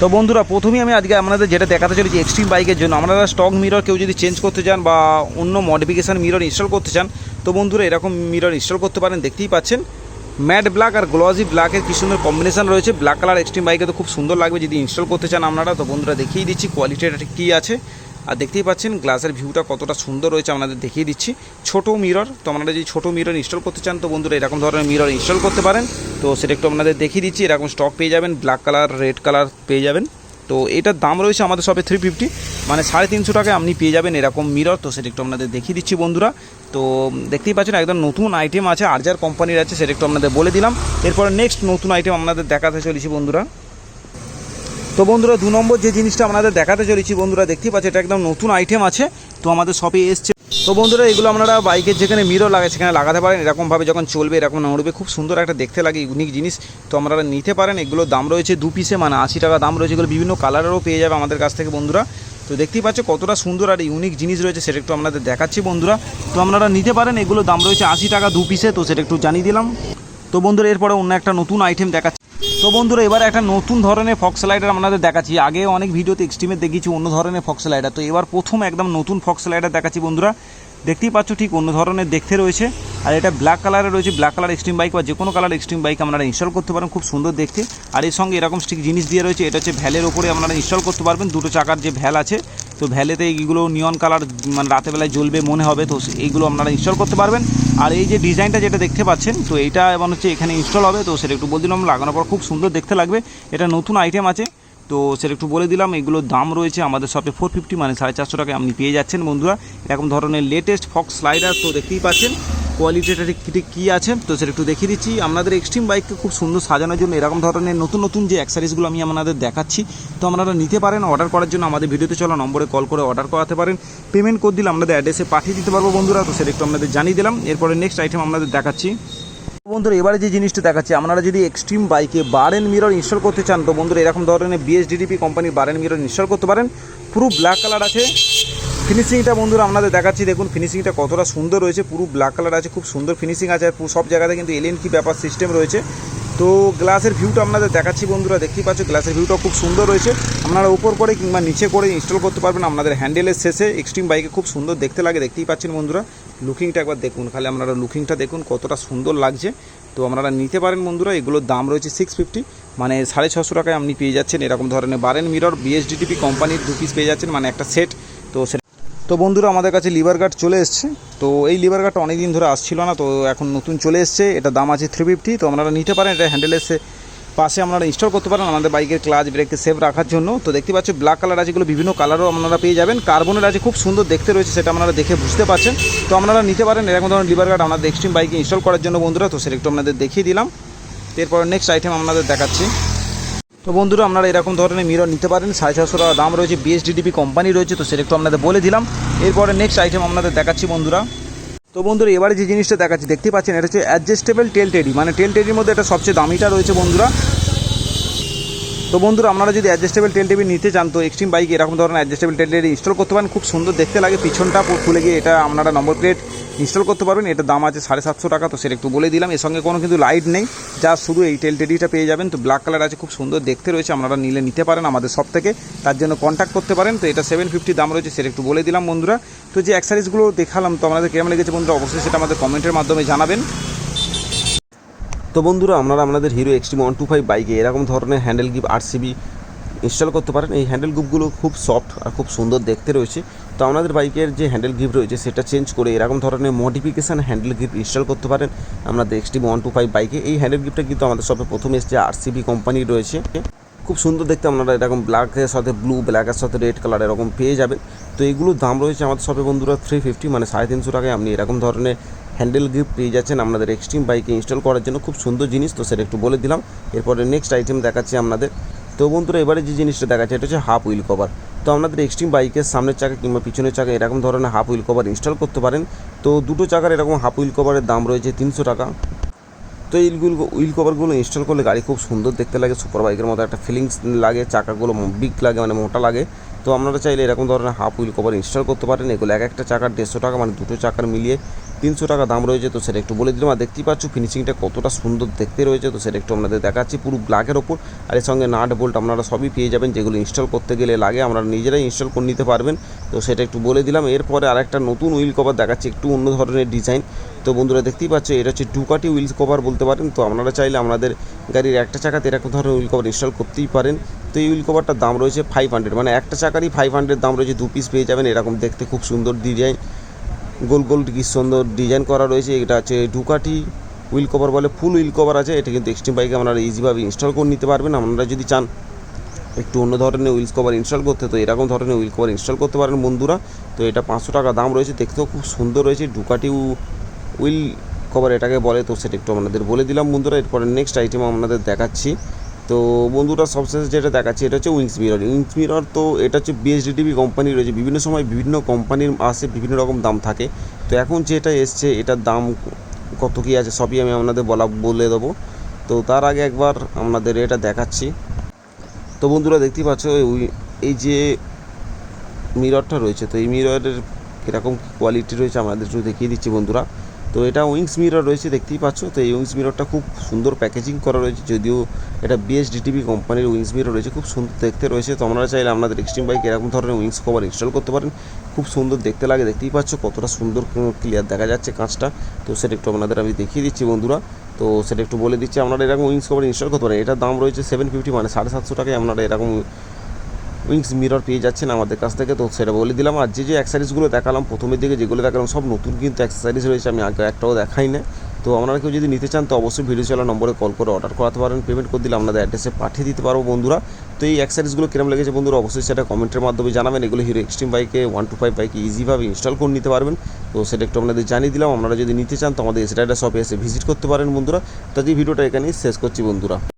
তো বন্ধুরা প্রথমেই আমি আজকে আপনাদের যেটা দেখাতে চলেছি এক্সট্রিম বাইকের জন্য আপনারা স্টক মিরর কেউ যদি চেঞ্জ করতে চান বা অন্য মডিফিকেশান মিরর ইনস্টল করতে চান তো বন্ধুরা এরকম মিরর ইনস্টল করতে পারেন। দেখতেই পাচ্ছেন ম্যাট ব্ল্যাক আর গ্লসি ব্ল্যাকের কি সুন্দর কম্বিনেশন রয়েছে। ব্ল্যাক কালার এক্সট্রিম বাইকে তো খুব সুন্দর লাগবে যদি ইনস্টল করতে চান আপনারা। তো বন্ধুরা দেখিয়ে দিচ্ছি কোয়ালিটিটা কী আছে। আর দেখতেই পাচ্ছেন গ্লাসের ভিউটা কতটা সুন্দর রয়েছে আপনাদের দেখিয়ে দিচ্ছি। ছোটো মিরর, তো আপনারা যদি ছোটো মিরর ইনস্টল করতে চান তো বন্ধুরা এরকম ধরনের মিরর ইনস্টল করতে পারেন। তো সেটা একটু আপনাদের দেখিয়ে দিচ্ছি। এরকম স্টক পেয়ে যাবেন, ব্ল্যাক কালার রেড কালার পেয়ে যাবেন। তো এটার দাম রয়েছে আমাদের শপে 350, মানে 350 টাকায় আপনি পেয়ে যাবেন এরকম মিরর। তো সেটা একটু আপনাদের দেখিয়ে দিচ্ছি বন্ধুরা। তো দেখতেই পাচ্ছেন একদম নতুন আইটেম আছে, আরজার কোম্পানির আছে, সেটা একটু আপনাদের বলে দিলাম। এরপরে নেক্সট নতুন আইটেম আপনাদের দেখাতে চলেছি বন্ধুরা। তো বন্ধুরা 2 নম্বর যে জিনিসটা আপনাদের দেখাতে চলেছি বন্ধুরা, দেখতেই পাচ্ছেন এটা একদম নতুন আইটেম আছে, তো আমাদের শপে এসছে। তো বন্ধুরা এগুলো আপনারা বাইকের যেখানে মিরর লাগে সেখানে লাগাতে পারেন। এরকমভাবে যখন চলবে এরকম নড়বে, খুব সুন্দর একটা দেখতে লাগে, ইউনিক জিনিস। তো আপনারা নিতে পারেন। এগুলোর দাম রয়েছে 2 পিসে, মানে 80 টাকা দাম রয়েছে। এগুলো বিভিন্ন কালারেরও পেয়ে যাবে আমাদের কাছ থেকে বন্ধুরা। তো দেখতেই পাচ্ছ কতটা সুন্দর আর ইউনিক জিনিস রয়েছে, সেটা একটু আপনাদের দেখাচ্ছি বন্ধুরা। তো আপনারা নিতে পারেন। এগুলো দাম রয়েছে 80 টাকা 2 পিসে, তো সেটা একটু জানিয়ে দিলাম। তো বন্ধুরা এরপরে অন্য একটা নতুন আইটেম দেখাচ্ছি। তো বন্ধুরা এবার একটা নতুন ধরনের ফক্স লাইটার আপনাদের দেখাচ্ছি। আগে অনেক ভিডিওতে এক্সট্রিমে দেখিয়েছি অন্য ধরনের ফক্স লাইটার, তো এবার প্রথম একদম নতুন ফক্স লাইটার দেখাচ্ছি বন্ধুরা। দেখতেই পাচ্ছ ঠিক অন্য ধরনের দেখতে রয়েছে, আর এটা ব্ল্যাক কালারে রয়েছে। ব্ল্যাক কালার এক্সট্রিম বাইক বা যে কোনো কালার এক্সট্রিম বাইক আপনারা ইনস্টল করতে পারেন, খুব সুন্দর দেখতে। আর এর সঙ্গে এরকম স্টিক জিনিস দিয়ে রয়েছে, এটা হচ্ছে ভ্যালের ওপরে আপনারা ইনস্টল করতে পারবেন। 2টো চাকার যে ভ্যাল আছে, তো ভ্যালেতে এইগুলো নিয়ন কালার, মানে রাতেবেলায় জ্বলবে মনে হবে, তো এইগুলো আপনারা ইনস্টল করতে পারবেন। আর এই যে ডিজাইনটা যেটা দেখতে পাচ্ছেন, তো এইটা এবং হচ্ছে এখানে ইনস্টল হবে, তো সেটা একটু বলে দিলাম। লাগানোর পর খুব সুন্দর দেখতে লাগবে, এটা নতুন আইটেম আছে, তো সেটা একটু বলে দিলাম। এগুলোর দাম রয়েছে আমাদের শপে 450, মানে 450 টাকায় আপনি পেয়ে যাচ্ছেন বন্ধুরা এরকম ধরনের লেটেস্ট ফক্স স্লাইডার। তো দেখতেই পাচ্ছেন কোয়ালিটিটা ঠিক কী আছে, তো সেটা একটু দেখিয়ে দিচ্ছি। আপনাদের এক্সট্রিম বাইককে খুব সুন্দর সাজানোর জন্য এরকম ধরনের নতুন নতুন যে অ্যাক্সেসরিজগুলো আমি আপনাদের দেখাচ্ছি, তো আপনারা নিতে পারেন। অর্ডার করার জন্য আমাদের ভিডিওতে চলা নম্বরে কল করে অর্ডার করাতে পারেন। পেমেন্ট করে দিলে আপনাদের অ্যাড্রেসে পাঠিয়ে দিতে পারবো বন্ধুরা, তো সেটা একটু আপনাদের জানিয়ে দিলাম। এরপরে নেক্সট আইটেম আপনাদের দেখাচ্ছি বন্ধুরা। এবারে যে জিনিসটা দেখাচ্ছি, আপনারা যদি এক্সট্রিম বাইকে বার এন্ড মিরর ইনস্টল করতে চান তো বন্ধুরা এরকম ধরনের BSDDP কোম্পানির বার এন্ড মিরর ইনস্টল করতে পারেন। পুরো ব্ল্যাক কালার আছে। ফিনিশিংটা বন্ধুরা আপনাদের দেখাচ্ছি, দেখুন ফিনিশিংটা কতটা সুন্দর রয়েছে। পুরো ব্ল্যাক কালার আছে, খুব সুন্দর ফিনিশিং আছে। আর সব জায়গাতে কিন্তু এলএন কি ব্যাপার সিস্টেম রয়েছে। তো গ্লাসের ভিউটা আপনাদের দেখাচ্ছি বন্ধুরা, দেখতেই পাচ্ছ গ্লাসের ভিউটা খুব সুন্দর রয়েছে। আপনারা উপর করে কিংবা নিচে করে ইনস্টল করতে পারবেন আপনাদের হ্যান্ডেলের শেষে। এক্সট্রিম বাইকে খুব সুন্দর দেখতে লাগে, দেখতেই পাচ্ছেন বন্ধুরা। লুকিংটা একবার দেখুন, খালি আপনারা লুকিংটা দেখুন কতটা সুন্দর লাগছে। তো আপনারা নিতে পারেন বন্ধুরা। এগুলোর দাম রয়েছে 650, মানে 650 টাকায় আপনি পেয়ে যাচ্ছেন এরকম ধরনের বার এন্ড মিরর BSDDP কোম্পানির 2 পিস পেয়ে যাচ্ছেন, মানে একটা সেট। তো বন্ধুরা আমাদের কাছে লিভার গার্ড চলে এসছে। তো এই লিভার গার্ডটা অনেক দিন ধরে আসছিল না, তো এখন নতুন চলে এসছে। এটা দাম আছে 350, তো আপনারা নিতে পারেন। এটা হ্যান্ডেলের পাশে আপনারা ইনস্টল করতে পারেন আমাদের বাইকের ক্লাচ ব্রেককে সেফ রাখার জন্য। তো দেখতে পাচ্ছ ব্ল্যাক কালার আছে, এগুলো বিভিন্ন কালারও আপনারা পেয়ে যাবেন। কার্বনের আছে, খুব সুন্দর দেখতে রয়েছে, সেটা আপনারা দেখে বুঝতে পারছেন। তো আপনারা নিতে পারেন এরকম ধরনের লিভার গার্ড আমাদের এক্সট্রিম বাইকে ইনস্টল করার জন্য বন্ধুরা। তো সেটা একটু আপনাদের দেখিয়ে দিলাম। এরপর নেক্সট আইটেম আপনাদের দেখাচ্ছি। তো বন্ধুরা আপনারা এরকম ধরনের মিরর নিতে পারেন, 650 টাকা দাম রয়েছে। BSDDP কোম্পানি রয়েছে, তো সেটা একটু আপনাদের বলে দিলাম। এরপরে নেক্সট আইটেম আপনাদের দেখাচ্ছি বন্ধুরা। তো বন্ধুরা এবারে যে জিনিসটা দেখাচ্ছি, দেখতে পাচ্ছেন এটা হচ্ছে অ্যাডজাস্টেবল টেল টেডি, মানে টেল টেডির মধ্যে এটা সবচেয়ে দামিটা রয়েছে বন্ধুরা। তো বন্ধুরা আপনারা যদি অ্যাডজাস্টেবল টেল টেডি নিতে চান তো এক্সট্রিম বাইকে এরকম ধরনের অ্যাডজাস্টেবল টেল টেডি ইনস্টল করতে পারেন, খুব সুন্দর দেখতে লাগে। পিছনটা খুলে গিয়ে এটা আপনারা নম্বর প্লেট ইনস্টল করতে পারবেন। এটা দাম আছে 750 টাকা, তো সেটা একটু বলে দিলাম। এর সঙ্গে কোনো কিন্তু লাইট নেই, যা শুধু এই টেল টেডিটা পেয়ে যাবেন। তো ব্ল্যাক কালার আছে, খুব সুন্দর দেখতে রয়েছে। আপনারা নিতে পারেন আমাদের সব থেকে, তার জন্য কন্ট্যাক্ট করতে পারেন। তো এটা 750 দাম রয়েছে, সেটা একটু বলে দিলাম বন্ধুরা। তো যে অ্যাক্সেসরিজগুলো দেখালাম তো আপনাদের কেমন লেগেছে বন্ধুরা, অবশ্যই সেটা আমাদের কমেন্টের মাধ্যমে জানাবেন। তো বন্ধুরা আপনারা আপনাদের হিরো এক্সট্রিম 125 বাইকে এরকম ধরনের হ্যান্ডেল গ্রিপ RCB ইনস্টল করতে পারেন। এই হ্যান্ডেল গ্রিপগুলো খুব সফট আর খুব সুন্দর দেখতে রয়েছে। তো আপনাদের বাইকের যে হ্যান্ডেল গ্রিপ রয়েছে সেটা চেঞ্জ করে এরকম ধরনের মডিফিকেশান হ্যান্ডেল গ্রিপ ইনস্টল করতে পারেন আপনাদের এক্সট্রিম 125 বাইকে। এই হ্যান্ডেল গ্রিপটা কিন্তু আমাদের সবে প্রথমে এসছে, RCB কোম্পানির রয়েছে। খুব সুন্দর দেখতে, আপনারা এরকম ব্ল্যাকের সাথে ব্লু, ব্ল্যাকের সাথে রেড কালার এরকম পেয়ে যাবেন। তো এইগুলোর দাম রয়েছে আমাদের সবে বন্ধুরা 350, মানে 350 টাকায় আপনি এরকম ধরনের হ্যান্ডেল গ্রিপ পেয়ে যাচ্ছেন আপনাদের এক্সট্রিম বাইকে ইনস্টল করার জন্য। খুব সুন্দর জিনিস, তো সেটা একটু বলে দিলাম। এরপরে নেক্সট আইটেম দেখাচ্ছি আপনাদের। তো বন্ধুরা এবারে যে জিনিসটা দেখাচ্ছে এটা হচ্ছে হাফ হুইল কভার। তো আপনাদের এক্সট্রিম বাইকের সামনের চাকা কিংবা পিছনের চাকা এরকম ধরনের হাফ হুইল কভার ইনস্টল করতে পারেন। তো 2টো চাকার এরকম হাফ হুইল কভারের দাম রয়েছে 300 টাকা। তো এই হুইল কভারগুলো ইনস্টল করলে গাড়ি খুব সুন্দর দেখতে লাগে, সুপার বাইকের মতো একটা ফিলিংস লাগে। চাকাগুলো বিগ লাগে, মানে মোটা লাগে। তো তো আপনারা চাইলে এরকম ধরনের হাফ হুইল কভার ইনস্টল করতে পারেন। এগুলো এক একটা চাকার 150 টাকা, মানে দুটো চাকার মিলিয়ে 300 টাকা দাম রয়েছে। তো সেটা একটু বলে দিলাম। আর দেখতেই পাচ্ছ ফিনিশিংটা কতটা সুন্দর দেখতে রয়েছে, তো সেটা একটু আপনাদের দেখাচ্ছি পুরো ব্ল্যাকের ওপর। আর এর সঙ্গে নাট বোল্ট আপনারা সবই পেয়ে যাবেন, যেগুলো ইনস্টল করতে গেলে লাগে আপনারা নিজেরাই ইনস্টল করে নিতে পারবেন। তো সেটা একটু বলে দিলাম। এরপরে আরেকটা নতুন হুইল কভার দেখাচ্ছি, একটু অন্য ধরনের ডিজাইন। তো বন্ধুরা দেখতেই পাচ্ছ এটা হচ্ছে ডুকাটি হুইল কভার বলতে পারেন। তো আপনারা চাইলে আপনাদের গাড়ির একটা চাকাতে এরকম ধরনের হুইল কভার ইনস্টল করতেই পারেন। তো এই হুইল কভারটার দাম রয়েছে 500, মানে একটা চাকারই 500 দাম রয়েছে। 2 পিস পেয়ে যাবেন। এরকম দেখতে খুব সুন্দর ডিজাইন, গোল গোল কি সুন্দর ডিজাইন করা রয়েছে। এটা হচ্ছে ডুকাটি হুইল কভার বলে, ফুল হুইল কভার আছে। এটা কিন্তু এক্সট্রিম বাইকে আপনারা ইজিভাবে ইনস্টল করে নিতে পারবেন। আপনারা যদি চান একটু অন্য ধরনের হুইল কভার ইনস্টল করতে, তো এরকম ধরনের হুইল কভার ইনস্টল করতে পারেন বন্ধুরা। তো এটা 500 টাকা দাম রয়েছে, দেখতেও খুব সুন্দর রয়েছে। ডুকাটি হুইল কভার এটাকে বলে। তো সেটা একটু আপনাদের বলে দিলাম বন্ধুরা। এরপরে নেক্সট আইটেম আপনাদের দেখাচ্ছি। তো বন্ধুরা সবশেষে যেটা দেখাচ্ছি এটা হচ্ছে উইংস মিরর। উইংস মিরর তো এটা হচ্ছে বিএসডিটিভি কোম্পানি রয়েছে। বিভিন্ন সময় বিভিন্ন কোম্পানির আসে, বিভিন্ন রকম দাম থাকে। তো এখন যেটা এসছে এটার দাম কত কী আছে সবই আমি আপনাদের বলে দেবো। তো তার আগে একবার আপনাদের এটা দেখাচ্ছি। তো বন্ধুরা দেখতেই পাচ্ছ এই যে মিররটা রয়েছে, তো এই মিররের কীরকম কোয়ালিটি রয়েছে আমাদের একটু দেখিয়ে দিচ্ছি বন্ধুরা। তো এটা উইংস মিরর রয়েছে, দেখতেই পাচ্ছ। তো এই উইংস মিররটা খুব সুন্দর প্যাকেজিং করা রয়েছে, যদিও এটা বিএসডিটিভি কোম্পানির উইংস মিরর রয়েছে, খুব সুন্দর দেখতে রয়েছে। তো আপনারা চাইলে আপনাদের এক্সট্রিম বাইক এরকম ধরনের উইংস কভার ইনস্টল করতে পারেন, খুব সুন্দর দেখতে লাগে। দেখতেই পাচ্ছ কতটা সুন্দর ক্লিয়ার দেখা যাচ্ছে কাঁচটা। তো সেটা একটু আপনাদের আমি দেখিয়ে দিচ্ছি বন্ধুরা। তো সেটা একটু বলে দিচ্ছি, আপনারা এরকম উইংস কভার ইনস্টল করতে পারেন। এটার দাম রয়েছে 750, মানে 750 টাকায় আপনারা এরকম উইংস মিরর পেয়ে যাচ্ছেন আমাদের কাছ থেকে। তো সেটা বলে দিলাম। আর যে অ্যাক্সেসরিজগুলো দেখালাম প্রথমের দিকে, যেগুলো দেখালাম সব নতুন কিন্তু অ্যাক্সেসরিজ রয়েছে, আমি আগে একটাও দেখাই না। তো আপনারা কেউ যদি নিতে চান তো অবশ্যই ভিডিও চলা নম্বরে কল করে অর্ডার করাতে পারেন। পেমেন্ট করে দিলে আপনাদের অ্যাড্রেসে পাঠিয়ে দিতে পারবো বন্ধুরা। তো এই অ্যাক্সেসরিজগুলো কিরম লেগেছে বন্ধুরা অবশ্যই সেটা কমেন্টের মাধ্যমে জানাবেন। এগুলো হিরো এক্সট্রিম বাইকে 125 বাইকে ইজিভাবে ইনস্টল করে নিতে পারবেন। তো সেটা একটু আপনাদের জানিয়ে দিলাম। আপনারা যদি নিতে চান তো আমাদের এসরাইডার শপে এসে ভিজিট করতে পারেন বন্ধুরা। তো এই ভিডিওটা এখানেই শেষ করছি বন্ধুরা।